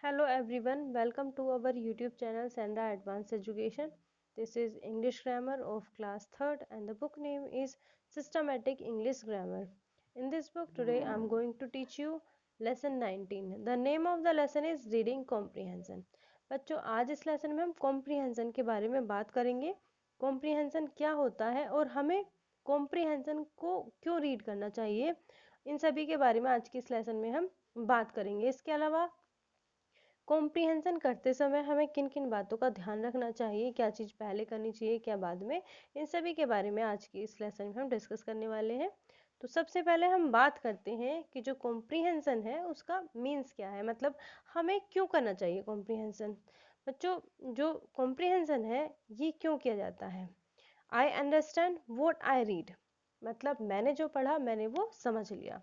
Hello everyone, welcome to our YouTube channel Sandra Advanced Education. This is English Grammar of class 3rd and the book name is Systematic English Grammar. In this book today I am going to teach you lesson 19. The name of the lesson is Reading Comprehension. बच्चों आज इस lesson में हम comprehension के बारे में बात करेंगे. कॉम्प्रीहेंशन क्या होता है और हमें कॉम्प्रीहेंशन को क्यों रीड करना चाहिए, इन सभी के बारे में आज की इस लेसन में हम बात करेंगे. इसके अलावा कॉम्प्रीहेंशन करते समय हमें किन किन बातों का ध्यान रखना चाहिए, क्या चीज़ पहले करनी चाहिए क्या बाद में, इन सभी के बारे में आज की इस लेसन में हम डिस्कस करने वाले हैं. तो सबसे पहले हम बात करते हैं कि जो कॉम्प्रीहेंशन है उसका मीन्स क्या है, मतलब हमें क्यों करना चाहिए कॉम्प्रीहेंशन. बच्चों जो कॉम्प्रीहेंशन है ये क्यों किया जाता है. I understand what I read, मतलब मैंने जो पढ़ा मैंने वो समझ लिया.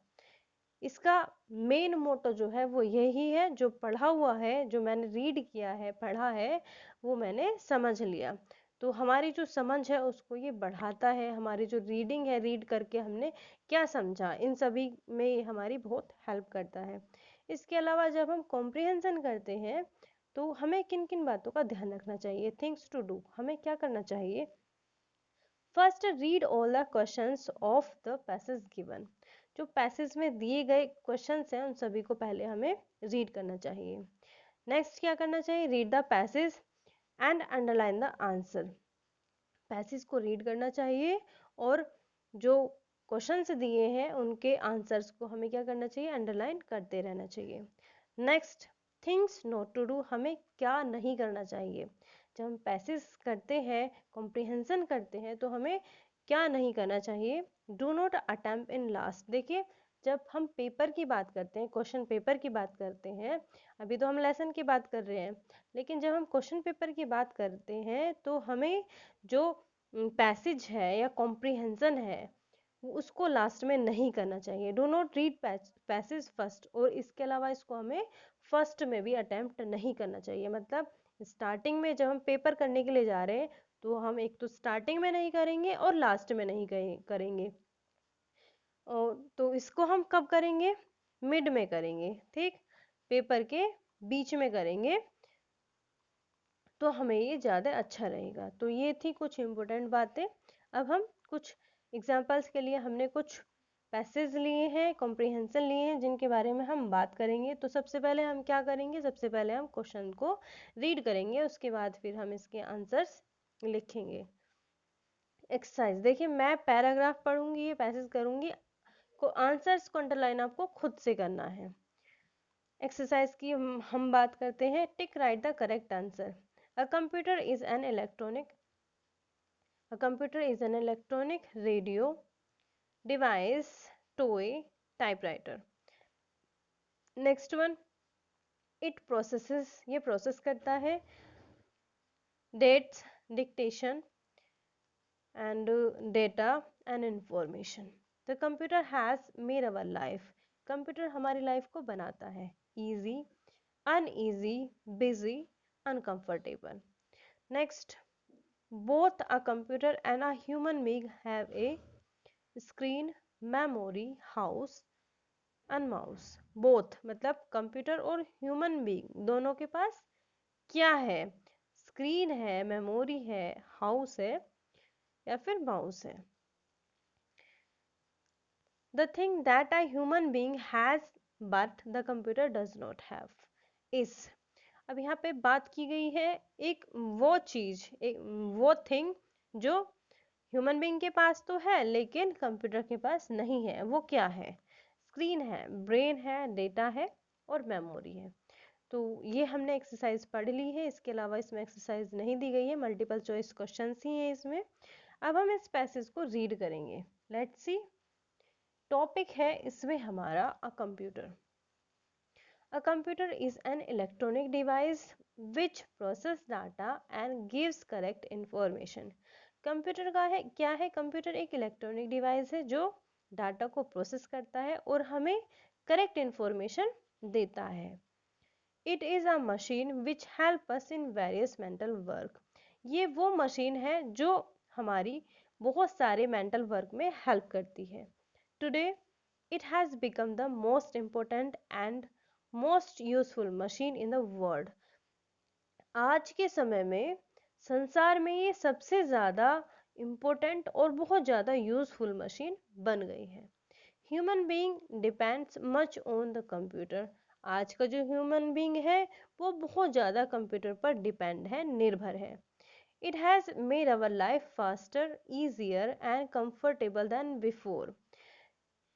इसका मेन मोटो जो है वो यही है, जो पढ़ा हुआ है, जो मैंने रीड किया है, पढ़ा है, वो मैंने समझ लिया. तो हमारी जो समझ है उसको ये बढ़ाता है. हमारी जो रीडिंग है, रीड करके हमने क्या समझा, इन सभी में ये हमारी बहुत हेल्प करता है. इसके अलावा जब हम कॉम्प्रिहेंशन करते हैं तो हमें किन किन बातों का ध्यान रखना चाहिए. थिंग्स टू डू, हमें क्या करना चाहिए. First, read all the questions of the passage given. जो पैसेज में दिए गए क्वेश्चंस हैं उन सभी को पहले हमें रीड करना चाहिए. नेक्स्ट क्या करना चाहिए, read the passage and underline the answer. Passage को रीड करना चाहिए और जो क्वेश्चंस दिए हैं उनके आंसर्स को हमें क्या करना चाहिए, अंडरलाइन करते रहना चाहिए. Next, things not to do, हमें क्या नहीं करना चाहिए. जब हम पैसेज करते हैं, कॉम्प्रिहेंशन करते हैं, तो हमें क्या नहीं करना चाहिए. Do not attempt in last. देखिए जब हम पेपर की बात करते हैं, क्वेश्चन पेपर की बात करते हैं, अभी तो हम लेसन की बात कर रहे हैं, लेकिन जब हम क्वेश्चन पेपर की बात करते हैं तो हमें जो पैसेज है या कॉम्प्रिहेंशन है उसको लास्ट में नहीं करना चाहिए. Do not read passage first, और इसके अलावा इसको हमें फर्स्ट में भी अटेम्प्ट नहीं करना चाहिए. मतलब स्टार्टिंग में जब हम पेपर करने के लिए जा रहे हैं तो हम एक तो स्टार्टिंग में नहीं करेंगे और लास्ट में नहीं करेंगे. तो इसको हम कब करेंगे, मिड में करेंगे, ठीक, पेपर के बीच में करेंगे तो हमें ये ज़्यादा अच्छा रहेगा. तो ये थी कुछ इम्पोर्टेंट बातें. अब हम कुछ एग्जांपल्स के लिए हमने कुछ पैसेज लिए हैं, कॉम्प्रिहेंशन लिए हैं, जिनके बारे में हम बात करेंगे. तो सबसे पहले हम क्या करेंगे, सबसे पहले हम क्वेश्चन को रीड करेंगे, उसके बाद फिर हम इसके आंसर्स लिखेंगे. एक्सरसाइज देखिए, मैं पैराग्राफ पढ़ूंगी, ये पैसेज करूंगी, को आंसर्स को अंडरलाइन आपको खुद से करना है. एक्सरसाइज की हम बात करते हैं. टिक right the correct answer. A computer is an electronic radio device, toy, typewriter. Next one, it processes, ये प्रोसेस करता है dates, dictation and data and information. The computer has made our life, computer हमारी life को बनाता है easy, uneasy, busy, uncomfortable. Next, both a computer and a human being have a screen, memory, house and mouse. both मतलब computer और human being दोनों के पास क्या है, स्क्रीन है, मेमोरी है, हाउस है या फिर माउस है. The thing that a human being has but the computer does not have is. अब यहाँ पे बात की गई है एक वो चीज, एक वो थिंग जो ह्यूमन बीइंग के पास तो है लेकिन कंप्यूटर के पास नहीं है. वो क्या है, स्क्रीन है, ब्रेन है, डेटा है और मेमोरी है. तो ये हमने एक्सरसाइज पढ़ ली है. इसके अलावा इसमें एक्सरसाइज नहीं दी गई है, मल्टीपल चॉइस क्वेश्चंस ही हैं इसमें. अब हम इस पैसेज को रीड करेंगे. Let's see. टॉपिक है इसमें हमारा a computer. A computer is an electronic device which process data and gives correct information. Computer का है क्या है, कंप्यूटर एक इलेक्ट्रॉनिक डिवाइस है जो डाटा को प्रोसेस करता है और हमें करेक्ट इंफॉर्मेशन देता है. It is a machine which help us in various mental work. ये वो मशीन है जो हमारी बहुत सारे मेंटल वर्क में हेल्प करती है. Today it has become the most important and most useful machine in the world. आज के समय में संसार में ये सबसे ज़्यादा इम्पोर्टेंट और बहुत ज़्यादा यूजफुल मशीन बन गई है। Human being depends much on the computer. आज का जो ह्यूमन बीइंग है वो बहुत ज़्यादा कंप्यूटर पर डिपेंड है, निर्भर है। It has made our life faster, easier and comfortable than before.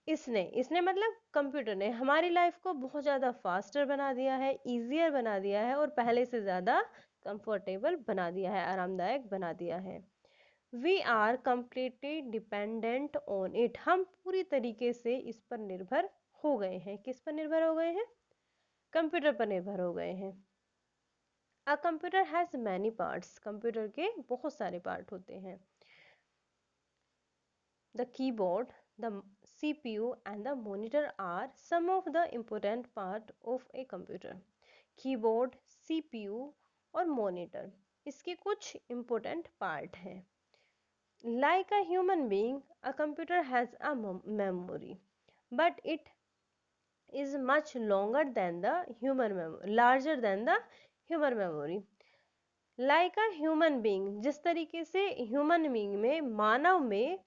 इसने इसने मतलब कंप्यूटर ने हमारी लाइफ को बहुत ज़्यादा फास्टर बना दिया है, इजियर बना दिया है और पहले से ज़्यादा कंफर्टेबल बना दिया है, आरामदायक बना दिया है। We are completely dependent on it. हम पूरी तरीके से इस पर निर्भर हो गए हैं। किस पर निर्भर हो गए हैं? कंप्यूटर पर निर्भर हो गए हैं। A computer has many parts. Computer के बहुत सारे पार्ट होते हैं। The keyboard, the CPU and the monitor are some of the important part of a computer. Keyboard, CPU और monitor इसके कुछ important part हैं. Like a human being, a computer has a memory, but it is much longer than the human memory, larger than the human memory. Like a human being, जिस तरीके से human being में, मानव में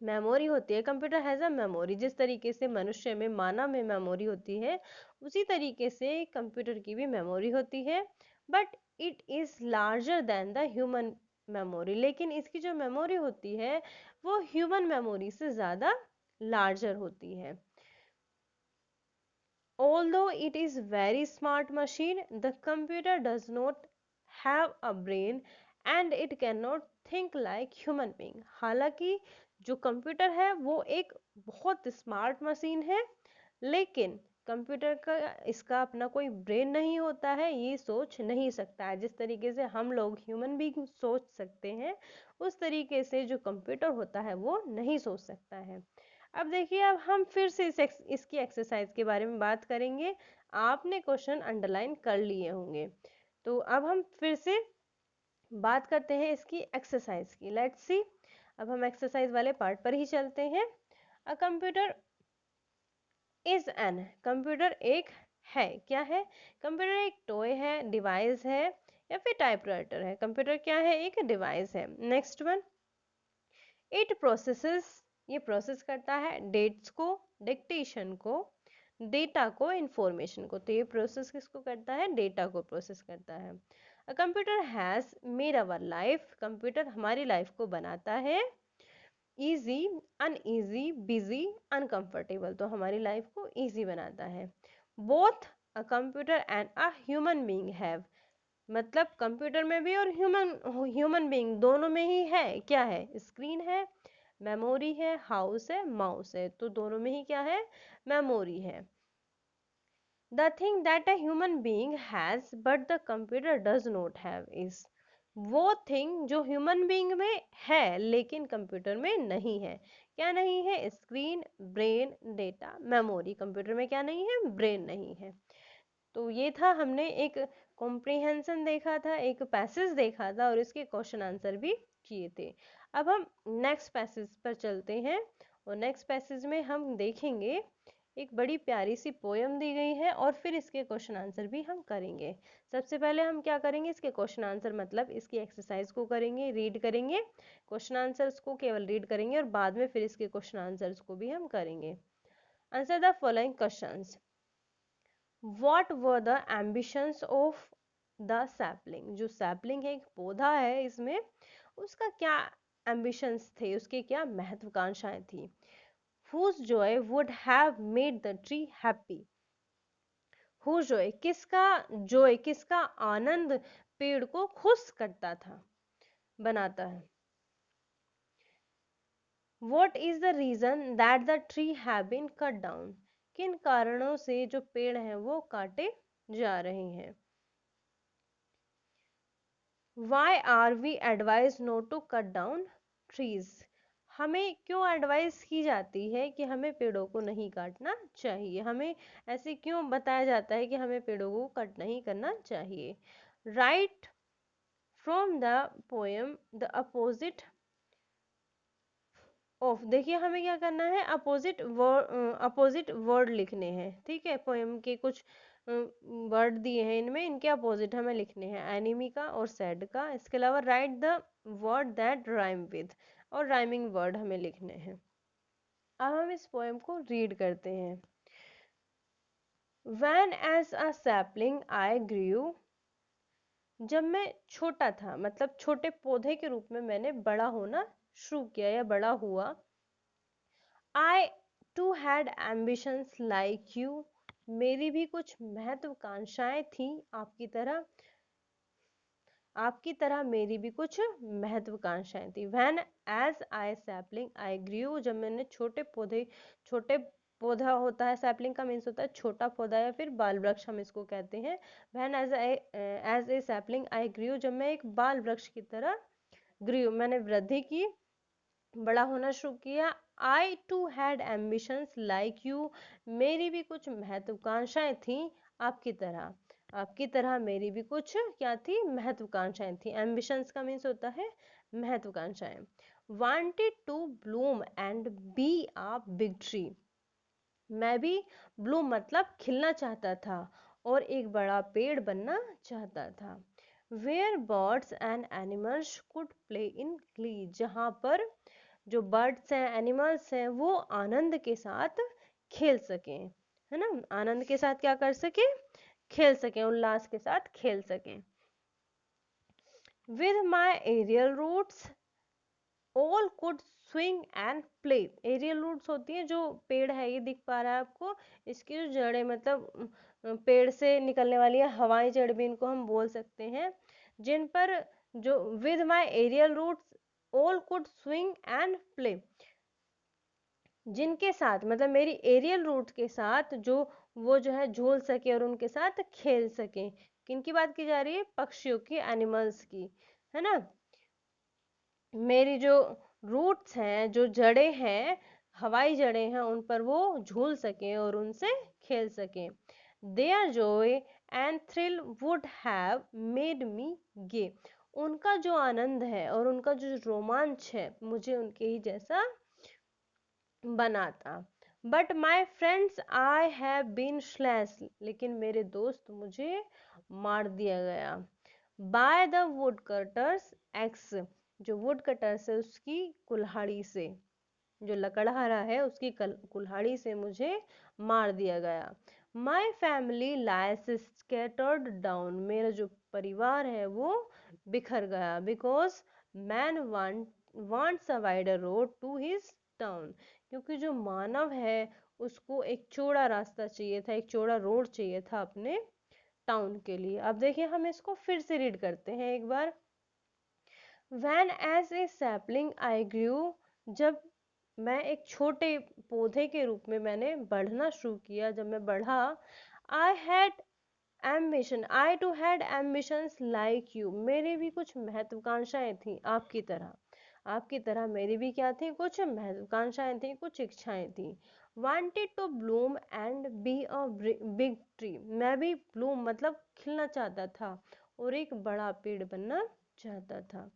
memory होती है, computer has a memory. जिस तरीके से मनुष्य में, मानव में मेमोरी होती है, उसी तरीके से कंप्यूटर की भी मेमोरी होती है। But it is larger than the human memory. लेकिन इसकी जो मेमोरी होती है वो ह्यूमन मेमोरी से ज़्यादा लार्जर होती है। Although it is very smart machine, the computer does not have a brain and it cannot think like human being। हालांकि जो कंप्यूटर है वो एक बहुत स्मार्ट मशीन है, लेकिन कंप्यूटर का इसका अपना कोई ब्रेन नहीं होता है, ये सोच नहीं सकता है। जिस तरीके से हम लोग ह्यूमन बीइंग सोच सकते हैं, उस तरीके से जो कंप्यूटर होता है वो नहीं सोच सकता है। अब देखिए, अब हम फिर से इसकी एक्सरसाइज के बारे में बात करेंगे। आपने क्वेश्चन अंडरलाइन कर लिए होंगे, तो अब हम फिर से बात करते हैं इसकी एक्सरसाइज की। Let's see. अब हम एक्सरसाइज वाले पार्ट पर ही चलते हैं। A computer is an. Computer एक है, क्या है? कंप्यूटर एक टॉय है, डिवाइस है या फिर टाइपराइटर है? कंप्यूटर क्या है? एक डिवाइस है। Next one, it processes. ये प्रोसेस करता है डेट्स को, डिक्टेशन को, डेटा को, इंफॉर्मेशन को। तो ये प्रोसेस किसको करता है? डेटा को प्रोसेस करता है। A computer has made our life. Computer हमारी लाइफ को बनाता है ईजी, अनईजी, बिजी, अनकंफर्टेबल। तो हमारी लाइफ को ईजी बनाता है। Both a computer and a human being have. मतलब कंप्यूटर में भी और ह्यूमन बीइंग दोनों में ही है, क्या है? स्क्रीन है, मेमोरी है, हाउस है, माउस है। तो दोनों में ही क्या है? मेमोरी है। The thing that a human being has but the computer does not have is. वो थिंग जो ह्यूमन बीइंग में है लेकिन कंप्यूटर में नहीं है। क्या नहीं है? Screen, brain, data, memory. Computer में क्या नहीं है? ब्रेन नहीं है। तो ये था, हमने एक कॉम्प्रिहेंशन देखा था, एक पैसेज देखा था और इसके क्वेश्चन आंसर भी किए थे। अब हम नेक्स्ट पैसेज पर चलते हैं और नेक्स्ट पैसेज में हम देखेंगे एक बड़ी प्यारी सी पोयम दी गई है और फिर इसके क्वेश्चन आंसर भी हम करेंगे। सबसे पहले हम क्या करेंगे? इसके क्वेश्चन आंसर मतलब इसकी एक्सरसाइज को करेंगे, रीड करेंगे, क्वेश्चन आंसर्स को केवल रीड करेंगे और बाद में फिर इसके क्वेश्चन आंसर्स को भी हम करेंगे। Answer the following questions. What were the ambitions of the sapling? जो sapling है, एक पौधा है, इसमें उसका क्या ambitions थे, उसके क्या महत्वाकांक्षाएं थी? Whose joy would have made the tree happy? Whose joy, किसका joy, किसका आनंद पेड़ को खुश करता था, बनाता है? What is the reason that the tree have been cut down? किन कारणों से जो पेड़ हैं वो काटे जा रहे हैं? Why are we advised not to cut down trees? हमें क्यों एडवाइस की जाती है कि हमें पेड़ों को नहीं काटना चाहिए? हमें ऐसे क्यों बताया जाता है कि हमें पेड़ों को कट नहीं करना चाहिए? Write from the poem the opposite of, देखिए हमें क्या करना है, अपोजिट वर्ड लिखने हैं, ठीक है। पोएम के कुछ वर्ड दिए हैं, इनमें इनके अपोजिट हमें लिखने हैं, एनिमी का और सैड का। इसके अलावा right the word that rhyme with, और राइमिंग वर्ड हमें लिखने हैं। अब हम इस पोएम को रीड करते हैं। When as a sapling I grew, जब मैं छोटा था, मतलब छोटे पौधे के रूप में मैंने बड़ा होना शुरू किया या बड़ा हुआ। I too had ambitions like you, मेरी भी कुछ महत्वाकांक्षाएं थी आपकी तरह, आपकी तरह मेरी भी कुछ महत्वाकांक्षाएं थी। When as I sapling I grew, जब मैंने छोटे पौधा होता है, सैपलिंग का मीन्स होता है छोटा पौधा या फिर बाल वृक्ष हम इसको कहते हैं। When as a sapling I grew, जब मैं एक बाल वृक्ष की तरह grew, मैंने वृद्धि की, बड़ा होना शुरू किया। I too had ambitions like you, मेरी भी कुछ महत्वाकांक्षाएं थी आपकी तरह मेरी भी कुछ क्या थी, महत्वाकांक्षाएं थी। एम्बिशंस का मीन्स होता है महत्वाकांक्षाएं। Wanted to bloom and be a big tree, मैं भी ब्लूम मतलब खिलना चाहता था और एक बड़ा पेड़ बनना चाहता था। Where birds and animals could play in glee, जहाँ पर जो बर्ड्स हैं, एनिमल्स हैं, वो आनंद के साथ खेल सकें, है ना, आनंद के साथ क्या कर सके, खेल सकें, उल्लास के साथ खेल सकें। With my aerial roots all could swing and play, aerial roots होती हैं, जो पेड़ है ये दिख पा रहा है आपको, इसकी जो जड़ें, मतलब पेड़ से निकलने वाली है हवाई जड़ भी इनको हम बोल सकते हैं, जिन पर जो with my aerial roots all could swing and play, जिनके साथ मतलब मेरी एरियल रूट के साथ जो वो जो है झूल सके और उनके साथ खेल सके। किनकी बात की जा रही है, पक्षियों की, एनिमल्स की, है ना। मेरी जो रूट्स हैं, जो जड़ें हैं, हवाई जड़ें हैं, उन पर वो झूल सके और उनसे खेल सके। There joy and thrill would have made me gay, उनका जो आनंद है और उनका जो रोमांच है मुझे उनके ही जैसा बनाता। But my friends I have been slash, लेकिन मेरे दोस्त मुझे मार दिया गया। By the woodcutters axe, जो वुड कटर्स है उसकी कुल्हाड़ी से, जो लकड़हारा है उसकी कुल्हाड़ी से मुझे मार दिया गया। My family lies scattered down, मेरा जो परिवार है वो बिखर गया। Because man wants a wider road to his town, क्योंकि जो मानव है उसको एक चौड़ा रास्ता चाहिए था, एक चौड़ा रोड चाहिए था अपने टाउन के लिए। अब देखिए हम इसको फिर से रीड करते हैं एक बार। When as a sapling I grew, जब मैं एक छोटे पौधे के रूप में मैंने बढ़ना शुरू किया, जब मैं बढ़ा। I had ambition, I too had ambitions like you, मेरे भी कुछ महत्वाकांक्षाएं थी आपकी तरह मेरी भी क्या थी, कुछ महत्वाकांक्षाएं थी, कुछ इच्छाएं थी। Wanted to bloom and be a big tree, मैं भी bloom मतलब खिलना चाहता था और एक बड़ा पेड़ बनना चाहता था।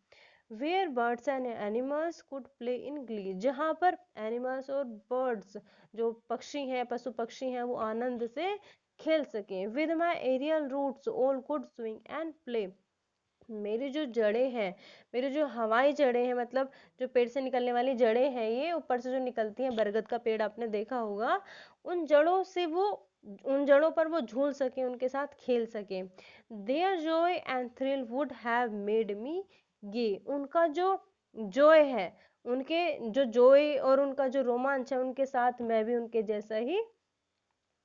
Where birds and animals could play in glee, जहाँ पर एनिमल्स और बर्ड्स जो पक्षी हैं, पशु पक्षी हैं, वो आनंद से खेल सकें। With my aerial roots all could swing and play, मेरी जो जड़ें हैं, मेरी जो हवाई जड़ें हैं, मतलब जो पेड़ से निकलने वाली जड़ें हैं, ये ऊपर से जो निकलती हैं, बरगद का पेड़ आपने देखा होगा, उन जड़ों से वो, उन जड़ों पर वो झूल सके, उनके साथ खेल सके। There joy and thrill would have made me gay, उनका जो जॉय है, उनके जो जॉय और उनका जो रोमांच है, उनके साथ मैं भी उनके जैसा ही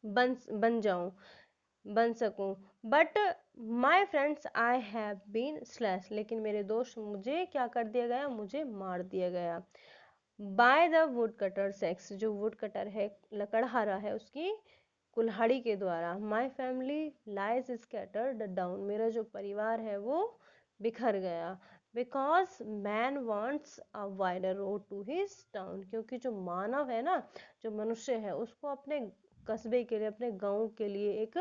बन जाऊं, बन सकूं। But my friends I have been slash, लेकिन मेरे दोस्त मुझे क्या कर दिया गया, मुझे मार दिया गया। By the woodcutter's axe, जो वुड कटर है, लकड़हारा है, उसकी कुल्हाड़ी के द्वारा। My family lies scattered down, मेरा जो परिवार है वो बिखर गया। Because man wants a wider road to his town, क्योंकि जो मानव है ना, जो मनुष्य है, उसको अपने कस्बे के लिए, अपने गांव के लिए एक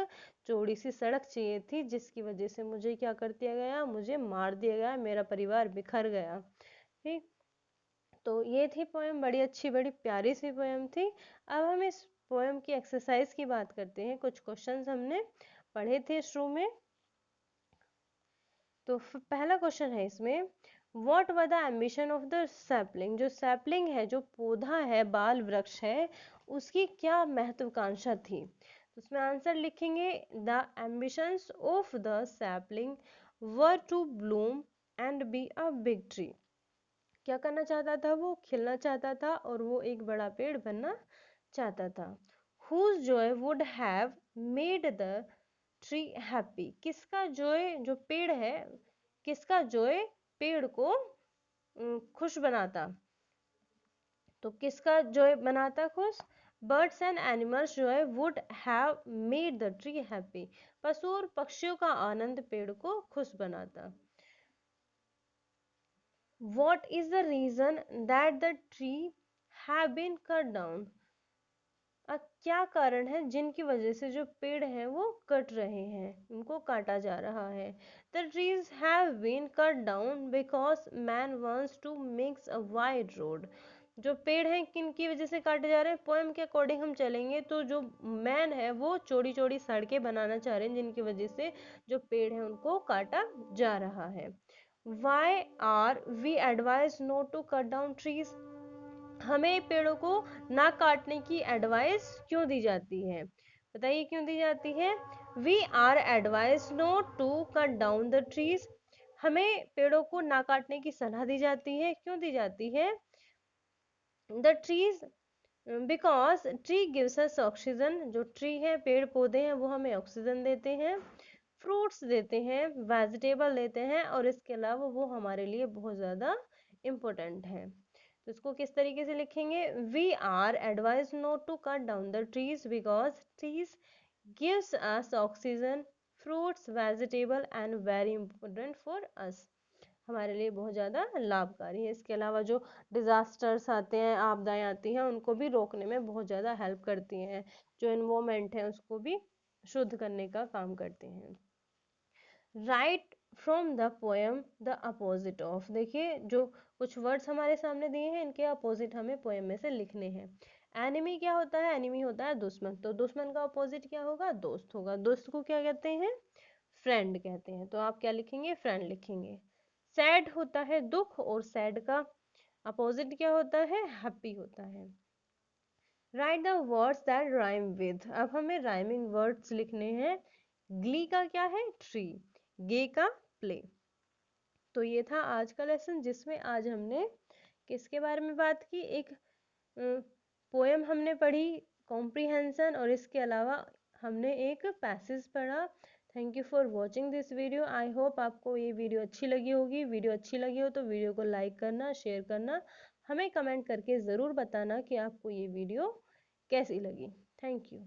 चौड़ी सी सड़क चाहिए थी, जिसकी वजह से मुझे क्या कर दिया गया, मुझे मार दिया गया, मेरा परिवार बिखर गया। ठीक, तो ये थी पोएम, बड़ी अच्छी बड़ी प्यारी सी पोएम थी। अब हम इस पोएम की एक्सरसाइज की बात करते हैं। कुछ क्वेश्चंस हमने पढ़े थे शुरू में। तो पहला क्वेश्चन है इसमें, what were the ambition of the sapling. जो सैपलिंग है, जो पौधा है, बाल वृक्ष है, उसकी क्या महत्वाकांक्षा थी। तो उसमें आंसर लिखेंगे, the ambitions of the sapling were to bloom and be a big tree. क्या करना चाहता था वो, खिलना चाहता था और वो एक बड़ा पेड़ बनना चाहता था। whose joy would have made the tree happy. किसका जॉय, जो पेड़ है, किसका जॉय पेड़ को खुश बनाता। तो किसका जॉय बनाता खुश, birds and animals Joy would have made the tree happy. पशु और पक्षियों का आनंद पेड़ को खुश बनाता। What is the reason that the tree have been cut down? क्या कारण है जिनकी वजह से जो पेड़ हैं वो कट रहे हैं, उनको काटा जा रहा है। The trees have been cut down because man wants to make a wide road. जो पेड़ हैं किन की वजह से काटे जा रहे हैं, पोएम के अकॉर्डिंग हम चलेंगे तो जो मैन है वो चौड़ी चौड़ी सड़कें बनाना चाह रहे हैं, जिनकी वजह से जो पेड़ है उनको काटा जा रहा है। Why are we advised not to cut down trees? हमें पेड़ों को ना काटने की एडवाइस क्यों दी जाती है, बताइए क्यों दी जाती है। We are advise not to cut down the trees. हमें पेड़ों को ना काटने की सलाह दी जाती है, क्यों दी जाती है। The trees because tree gives us oxygen. जो ट्री है, पेड़ पौधे हैं, वो हमें ऑक्सीजन देते हैं, फ्रूट्स देते हैं, वेजिटेबल देते हैं, और इसके अलावा वो हमारे लिए बहुत ज़्यादा इम्पोर्टेंट है। तो इसको किस तरीके से लिखेंगे, we are advise not to cut down the trees because trees gives us oxygen, fruits, vegetable and very important for us. हमारे लिए बहुत ज़्यादा लाभकारी है। इसके अलावा जो डिज़ास्टर्स आते हैं, आपदाएं आती हैं, उनको भी रोकने में बहुत ज़्यादा हेल्प करती हैं। जो एनवायरमेंट है उसको भी शुद्ध करने का काम करते हैं। Right from the poem the opposite of. देखिए जो कुछ वर्ड्स हमारे सामने दिए हैं, इनके अपोजिट हमें पोएम में से लिखने हैं। एनिमी क्या होता है, एनिमी होता है दुश्मन, तो दुश्मन का अपोजिट क्या होगा, दोस्त होगा। दोस्त को क्या कहते हैं, फ्रेंड कहते हैं। तो आप क्या लिखेंगे, फ्रेंड लिखेंगे। सैड होता है दुख, और सैड का अपोजिट क्या होता है, हैप्पी होता है। Right the words that rhyme with. अब हमें राइमिंग वर्ड्स लिखने हैं। ग्ली का क्या है, ट्री, गे का प्ले। तो ये था आज का लेसन, जिसमें आज हमने किसके बारे में बात की, एक पोएम हमने पढ़ी, कॉम्प्रिहेंशन, और इसके अलावा हमने एक पैसेज पढ़ा। Thank you for watching this video. I hope आपको ये वीडियो अच्छी लगी होगी। वीडियो अच्छी लगी हो तो वीडियो को लाइक करना, शेयर करना, हमें कमेंट करके ज़रूर बताना कि आपको ये वीडियो कैसी लगी। Thank you.